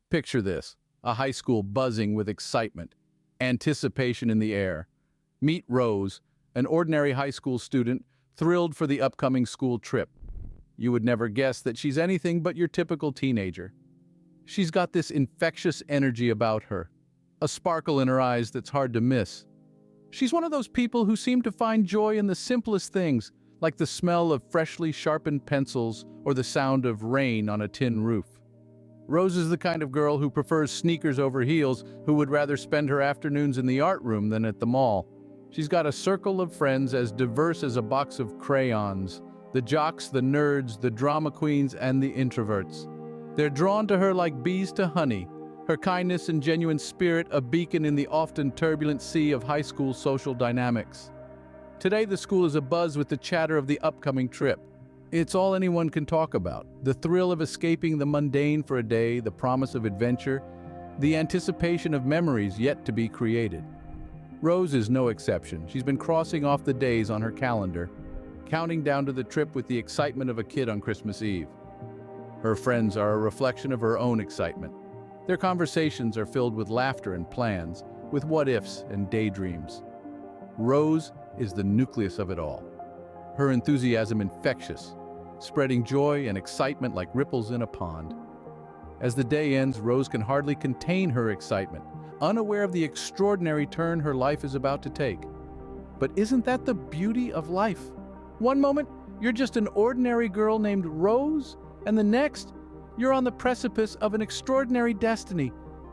Picture this, a high school buzzing with excitement, anticipation in the air. Meet Rose, an ordinary high school student, thrilled for the upcoming school trip. You would never guess that she's anything but your typical teenager. She's got this infectious energy about her, a sparkle in her eyes that's hard to miss. She's one of those people who seem to find joy in the simplest things, like the smell of freshly sharpened pencils or the sound of rain on a tin roof. Rose is the kind of girl who prefers sneakers over heels, who would rather spend her afternoons in the art room than at the mall. She's got a circle of friends as diverse as a box of crayons. The jocks, the nerds, the drama queens, and the introverts. They're drawn to her like bees to honey. Her kindness and genuine spirit a beacon in the often turbulent sea of high school social dynamics. Today the school is abuzz with the chatter of the upcoming trip. It's all anyone can talk about. The thrill of escaping the mundane for a day, the promise of adventure, the anticipation of memories yet to be created. Rose is no exception. She's been crossing off the days on her calendar, counting down to the trip with the excitement of a kid on Christmas Eve. Her friends are a reflection of her own excitement. Their conversations are filled with laughter and plans, with what-ifs and daydreams. Rose is the nucleus of it all. Her enthusiasm infectious, spreading joy and excitement like ripples in a pond. As the day ends, Rose can hardly contain her excitement, unaware of the extraordinary turn her life is about to take. But isn't that the beauty of life? One moment, you're just an ordinary girl named Rose, and the next, you're on the precipice of an extraordinary destiny,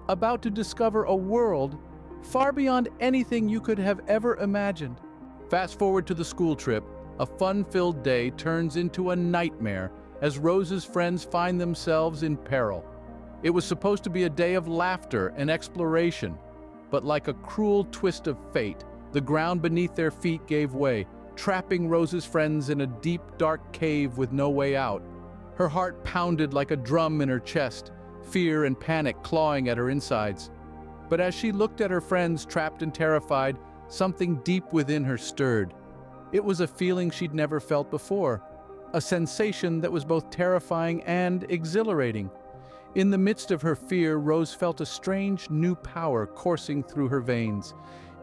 about to discover a world far beyond anything you could have ever imagined. Fast forward to the school trip, a fun-filled day turns into a nightmare as Rose's friends find themselves in peril. It was supposed to be a day of laughter and exploration, but like a cruel twist of fate, the ground beneath their feet gave way, trapping Rose's friends in a deep, dark cave with no way out. Her heart pounded like a drum in her chest, fear and panic clawing at her insides. But as she looked at her friends, trapped and terrified, something deep within her stirred. It was a feeling she'd never felt before, a sensation that was both terrifying and exhilarating. In the midst of her fear, Rose felt a strange new power coursing through her veins.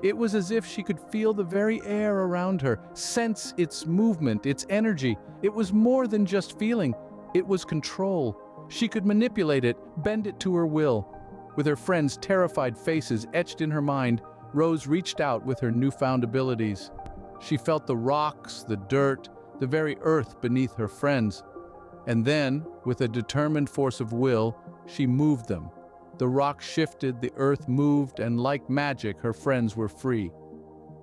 It was as if she could feel the very air around her, sense its movement, its energy. It was more than just feeling. It was control. She could manipulate it, bend it to her will. With her friends' terrified faces etched in her mind, Rose reached out with her newfound abilities. She felt the rocks, the dirt, the very earth beneath her friends. And then, with a determined force of will, she moved them. The rocks shifted, the earth moved, and like magic, her friends were free.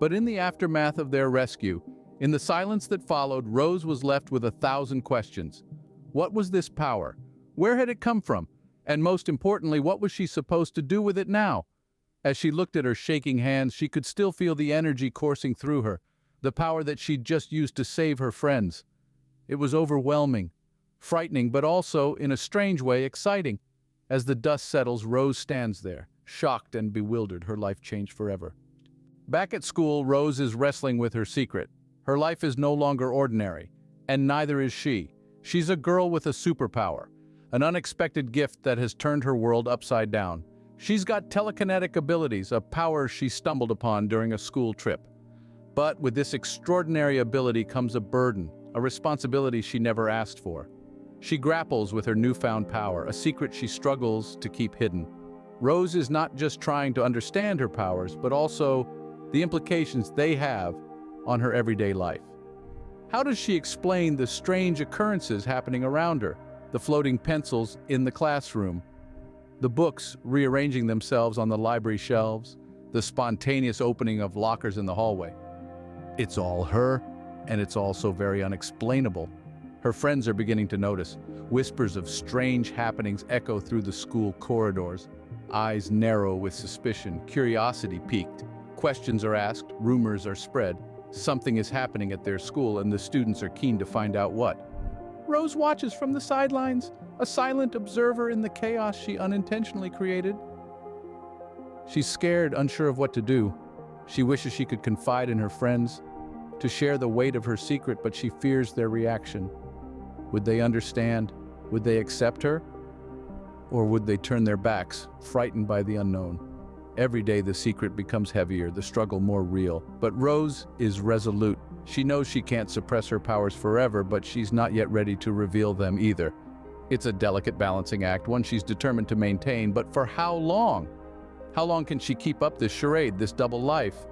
But in the aftermath of their rescue, in the silence that followed, Rose was left with 1,000 questions. What was this power? Where had it come from? And most importantly, what was she supposed to do with it now? As she looked at her shaking hands, she could still feel the energy coursing through her, the power that she'd just used to save her friends. It was overwhelming, frightening, but also, in a strange way, exciting. As the dust settles, Rose stands there, shocked and bewildered, her life changed forever. Back at school, Rose is wrestling with her secret. Her life is no longer ordinary, and neither is she. She's a girl with a superpower, an unexpected gift that has turned her world upside down. She's got telekinetic abilities, a power she stumbled upon during a school trip. But with this extraordinary ability comes a burden, a responsibility she never asked for. She grapples with her newfound power, a secret she struggles to keep hidden. Rose is not just trying to understand her powers, but also the implications they have on her everyday life. How does she explain the strange occurrences happening around her? The floating pencils in the classroom, the books rearranging themselves on the library shelves, the spontaneous opening of lockers in the hallway. It's all her, and it's also very unexplainable. Her friends are beginning to notice. Whispers of strange happenings echo through the school corridors. Eyes narrow with suspicion, curiosity piqued. Questions are asked, rumors are spread. Something is happening at their school, and the students are keen to find out what. Rose watches from the sidelines, a silent observer in the chaos she unintentionally created. She's scared, unsure of what to do. She wishes she could confide in her friends, to share the weight of her secret, but she fears their reaction. Would they understand? Would they accept her? Or would they turn their backs, frightened by the unknown? Every day the secret becomes heavier, the struggle more real. But Rose is resolute. She knows she can't suppress her powers forever, but she's not yet ready to reveal them either. It's a delicate balancing act, one she's determined to maintain, but for how long? How long can she keep up this charade, this double life?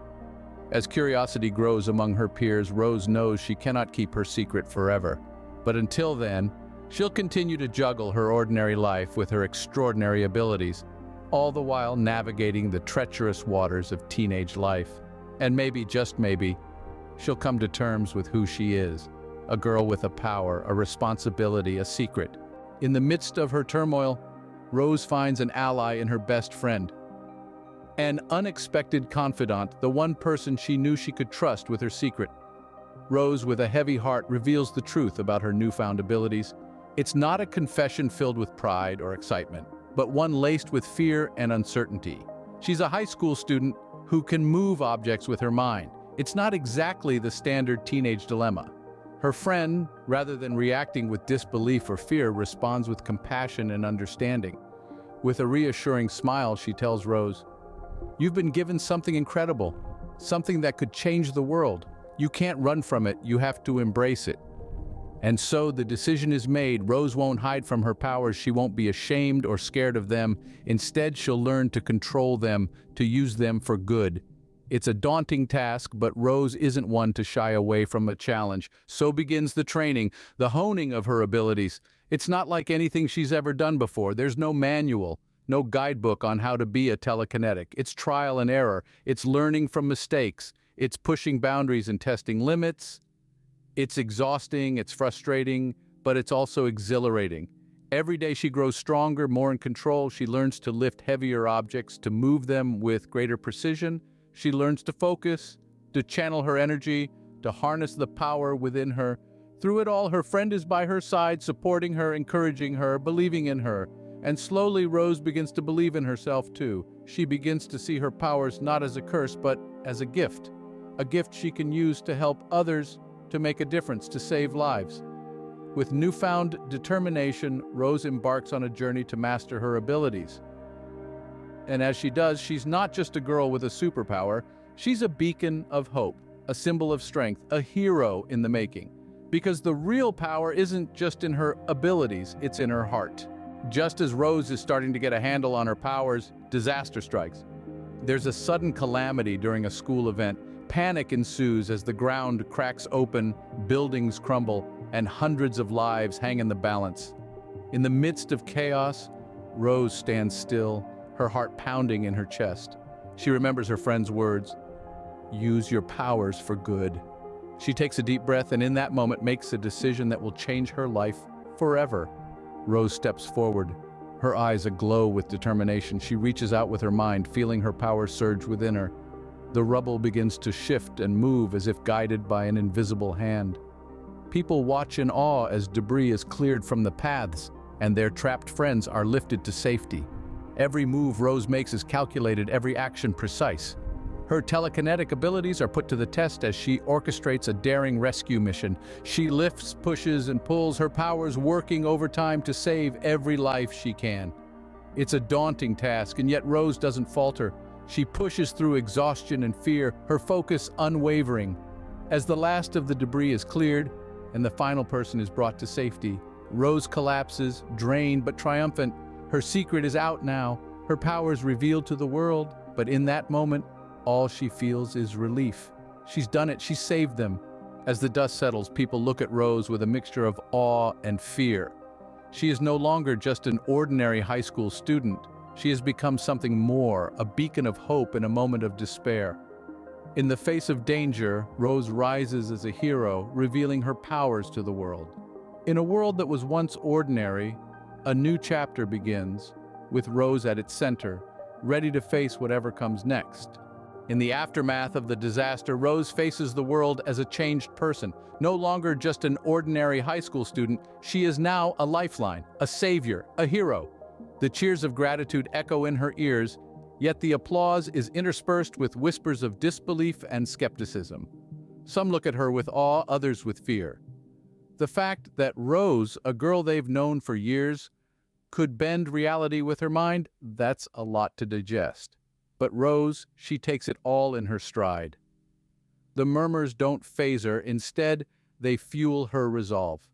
As curiosity grows among her peers, Rose knows she cannot keep her secret forever. But until then, she'll continue to juggle her ordinary life with her extraordinary abilities, all the while navigating the treacherous waters of teenage life. And maybe, just maybe, she'll come to terms with who she is, a girl with a power, a responsibility, a secret. In the midst of her turmoil, Rose finds an ally in her best friend, an unexpected confidant, the one person she knew she could trust with her secret. Rose, with a heavy heart, reveals the truth about her newfound abilities. It's not a confession filled with pride or excitement, but one laced with fear and uncertainty. She's a high school student who can move objects with her mind. It's not exactly the standard teenage dilemma. Her friend, rather than reacting with disbelief or fear, responds with compassion and understanding. With a reassuring smile, she tells Rose, "You've been given something incredible, something that could change the world. You can't run from it, you have to embrace it." And so the decision is made. Rose won't hide from her powers. She won't be ashamed or scared of them. Instead, she'll learn to control them, to use them for good. It's a daunting task, but Rose isn't one to shy away from a challenge. So begins the training, the honing of her abilities. It's not like anything she's ever done before. There's no manual, no guidebook on how to be a telekinetic. It's trial and error. It's learning from mistakes. It's pushing boundaries and testing limits. It's exhausting, it's frustrating, but it's also exhilarating. Every day she grows stronger, more in control. She learns to lift heavier objects, to move them with greater precision. She learns to focus, to channel her energy, to harness the power within her. Through it all, her friend is by her side, supporting her, encouraging her, believing in her. And slowly, Rose begins to believe in herself too. She begins to see her powers not as a curse, but as a gift she can use to help others, to make a difference, to save lives. With newfound determination, Rose embarks on a journey to master her abilities. And as she does, she's not just a girl with a superpower, she's a beacon of hope, a symbol of strength, a hero in the making. Because the real power isn't just in her abilities, it's in her heart. Just as Rose is starting to get a handle on her powers, disaster strikes. There's a sudden calamity during a school event. Panic ensues as the ground cracks open, buildings crumble, and hundreds of lives hang in the balance. In the midst of chaos, Rose stands still, her heart pounding in her chest. She remembers her friend's words, "Use your powers for good." She takes a deep breath and in that moment makes a decision that will change her life forever. Rose steps forward, her eyes aglow with determination. She reaches out with her mind, feeling her power surge within her. The rubble begins to shift and move as if guided by an invisible hand. People watch in awe as debris is cleared from the paths and their trapped friends are lifted to safety. Every move Rose makes is calculated, every action precise. Her telekinetic abilities are put to the test as she orchestrates a daring rescue mission. She lifts, pushes, and pulls, her powers working overtime to save every life she can. It's a daunting task, and yet Rose doesn't falter. She pushes through exhaustion and fear, her focus unwavering. As the last of the debris is cleared and the final person is brought to safety, Rose collapses, drained but triumphant. Her secret is out now, her powers revealed to the world, but in that moment, all she feels is relief. She's done it, she saved them. As the dust settles, people look at Rose with a mixture of awe and fear. She is no longer just an ordinary high school student. She has become something more, a beacon of hope in a moment of despair. In the face of danger, Rose rises as a hero, revealing her powers to the world. In a world that was once ordinary, a new chapter begins, with Rose at its center, ready to face whatever comes next. In the aftermath of the disaster, Rose faces the world as a changed person. No longer just an ordinary high school student, she is now a lifeline, a savior, a hero. The cheers of gratitude echo in her ears, yet the applause is interspersed with whispers of disbelief and skepticism. Some look at her with awe, others with fear. The fact that Rose, a girl they've known for years, could bend reality with her mind, that's a lot to digest. But Rose, she takes it all in her stride. The murmurs don't faze her, instead, they fuel her resolve.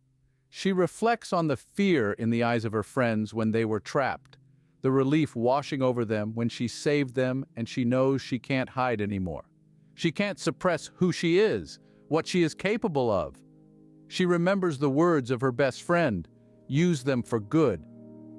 She reflects on the fear in the eyes of her friends when they were trapped, the relief washing over them when she saved them, and she knows she can't hide anymore. She can't suppress who she is, what she is capable of. She remembers the words of her best friend, use them for good.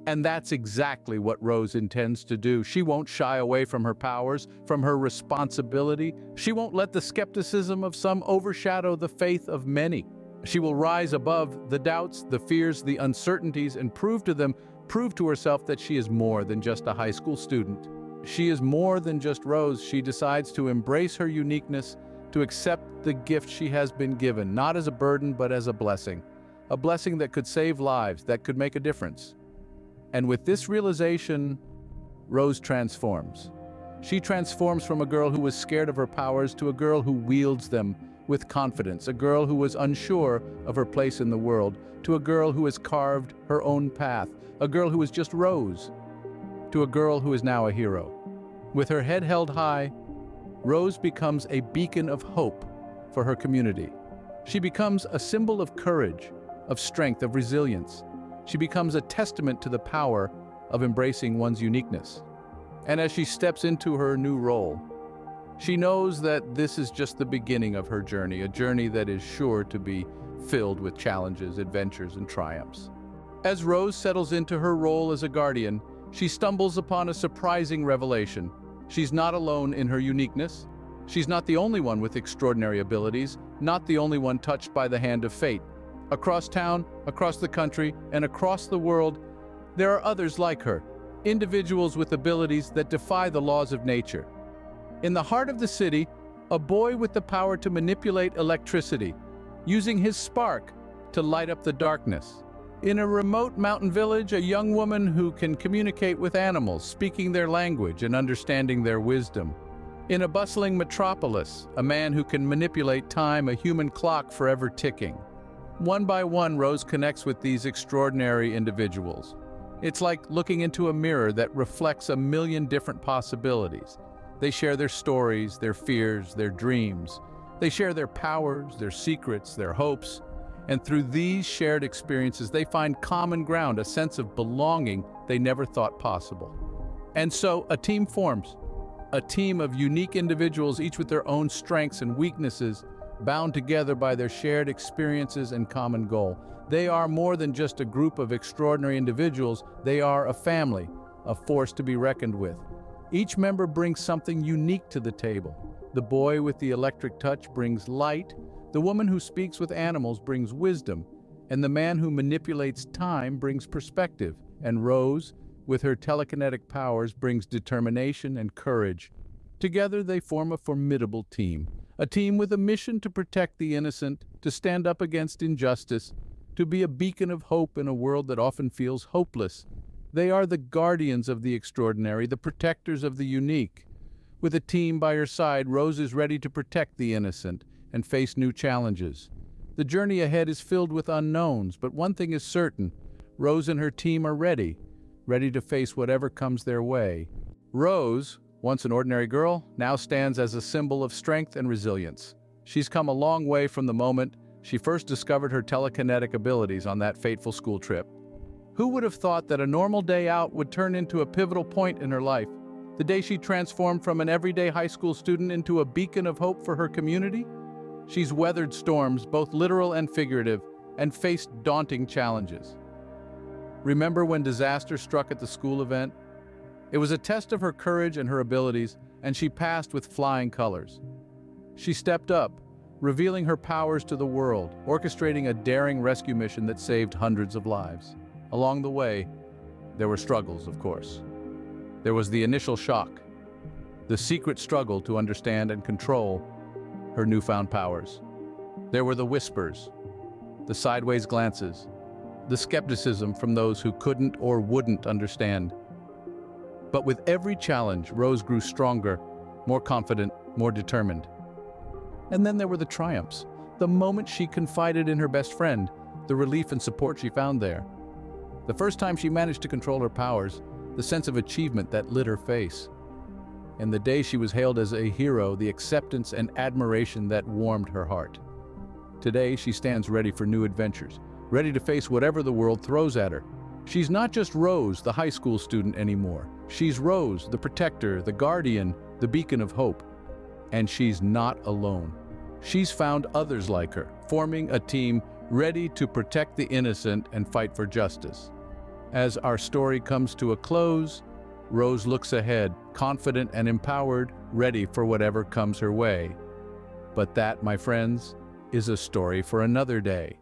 And that's exactly what Rose intends to do. She won't shy away from her powers, from her responsibility. She won't let the skepticism of some overshadow the faith of many. She will rise above the doubts, the fears, the uncertainties, and prove to herself that she is more than just a high school student. She is more than just Rose. She decides to embrace her uniqueness, to accept the gift she has been given, not as a burden, but as a blessing that could save lives, that could make a difference. And with this realization, Rose transforms. She transforms from a girl who was scared of her powers to a girl who wields them with confidence, a girl who was unsure of her place in the world, to a girl who has carved her own path, a girl who was just Rose, to a girl who is now a hero. With her head held high, Rose becomes a beacon of hope for her community. She becomes a symbol of courage, of strength, of resilience. She becomes a testament to the power of embracing one's uniqueness. And as she steps into her new role, she knows that this is just the beginning of her journey, a journey that is sure to be filled with challenges, adventures, and triumphs. As Rose settles into her role as a guardian, she stumbles upon a surprising revelation. She's not alone in her uniqueness. She's not the only one with extraordinary abilities, not the only one touched by the hand of fate. Across town, across the country, and across the world, there are others like her, individuals with abilities that defy the laws of nature. In the heart of the city, a boy with the power to manipulate electricity, using his spark to light up the darkness. In a remote mountain village, a young woman who can communicate with animals, speaking their language and understanding their wisdom. In a bustling metropolis, a man who can manipulate time, a human clock forever ticking. One by one, Rose connects with these extraordinary individuals. It's like looking into a mirror that reflects a million different possibilities. They share their stories, their fears, their dreams. They share their powers, their secrets, their hopes. And through these shared experiences, they find common ground, a sense of belonging they never thought possible. And so a team forms, a team of unique individuals, each with their own strengths and weaknesses, bound together by their shared experiences and common goal. They are more than just a group of extraordinary individuals. They are a family, a force to be reckoned with. Each member brings something unique to the table. The boy with the electric touch brings light, the woman who speaks with animals brings wisdom, and the man who manipulates time brings perspective. And Rose, with her telekinetic powers, brings determination and courage. Together they form a formidable team. A team with a mission to protect the innocent, to stand up against injustice, to be a beacon of hope in a world that often feels hopeless. They are the guardians of the extraordinary, the protectors of the unique. With a team by her side, Rose is ready to protect the innocent and face new challenges. The journey ahead is filled with unknowns, but one thing is certain: Rose and her team are ready to face whatever comes their way. Rose, once an ordinary girl, now stands as a symbol of strength and resilience. She's come a long way from the moment she first discovered her telekinetic abilities on that fateful school trip. Who would have thought that a normal day out would turn into a pivotal point in her life? The day she transformed from an everyday high school student into a beacon of hope for her community? She's weathered storms, both literal and figurative, and faced daunting challenges. Remember when disaster struck at the school event? It was a test of her courage and her abilities, and she passed with flying colors. She stepped up, revealing her powers to the world, orchestrating a daring rescue mission that saved hundreds of lives. Along the way, there were struggles, of course. There was the initial shock, the secret struggle to understand and control her newfound powers. There were the whispers, the sideways glances, the skepticism from those who couldn't or wouldn't understand. But with every challenge, Rose grew stronger, more confident, more determined. And then there were the triumphs, the moment she confided in her best friend, the relief and support she found there. The first time she managed to control her powers, the sense of achievement that lit her face. And the day she was hailed as a hero, the acceptance and admiration that warmed her heart. Today, she stands ready for new adventures, ready to face whatever the world throws at her. She's not just Rose, the high school student anymore. She's Rose, the protector, the guardian, the beacon of hope. And she's not alone. She's found others like her, forming a team ready to protect the innocent and fight for justice. As our story comes to a close, Rose looks ahead, confident and empowered, ready for whatever comes her way. But that, my friends, is a story for another day.